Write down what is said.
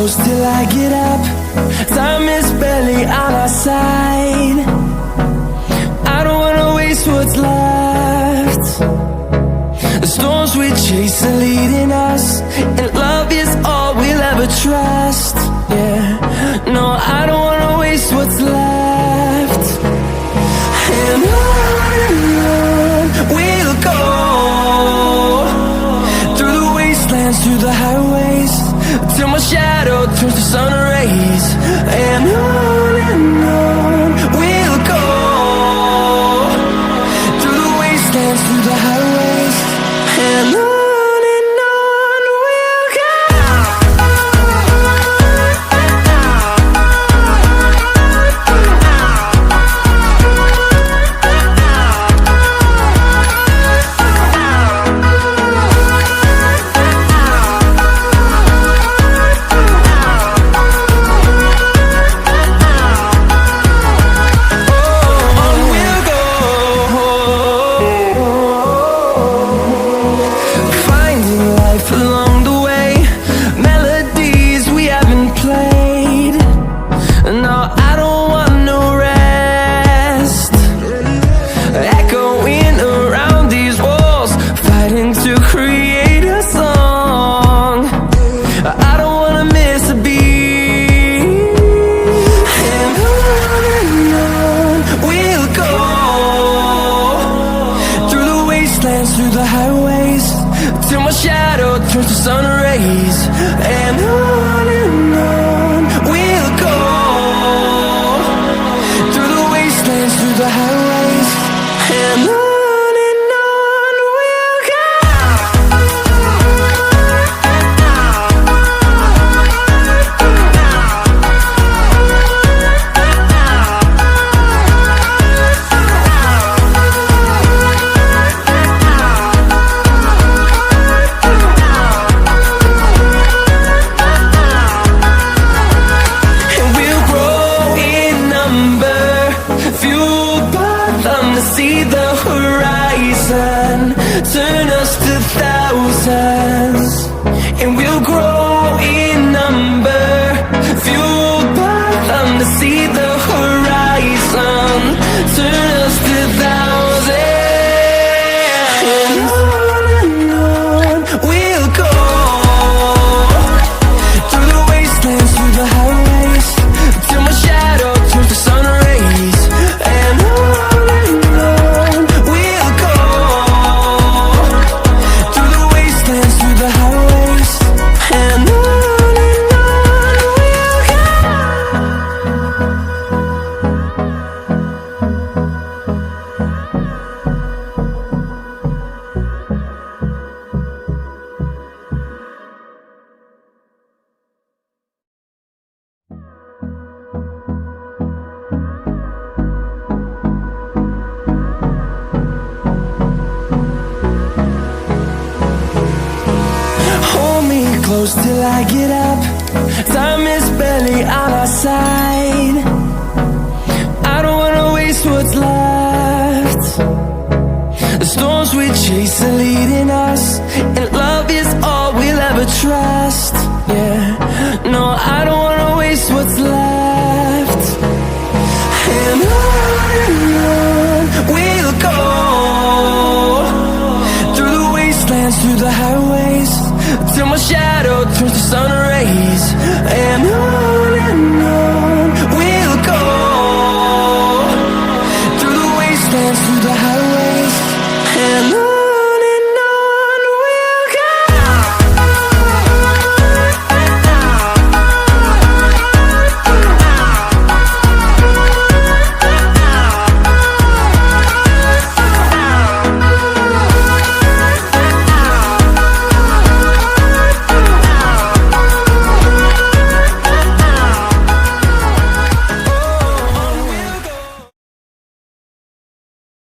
close till I get up. Time is barely on our side. I don't wanna waste what's left. The storms we chase are leading us, and love is all we'll ever trust. Yeah, no, I don't wanna waste what's left. And on we'll go, through the wastelands, through the highways, till my shadow turns to sun rays. And on we'll go, through the wastelands, through the highways, and on we'll go. Through the highways, till my shadow turns to sun rays. And on we'll go, through the wastelands, through the highways, and on we'll go. See the horizon, turn us to thousands, and we'll grow in number, fueled by them. To see the horizon, turn us to thousands, and on we'll go, through the wastelands, through the highways, till my shadow turns to sun rays. And close till I get up. Time is barely on our side. I don't wanna waste what's left. The storms we chase are leading us, and love is all we'll ever trust. Yeah, no, I don't wanna waste what's left. And on we'll go, through the wastelands, through the highways, till my shadow turns to sun rays. And on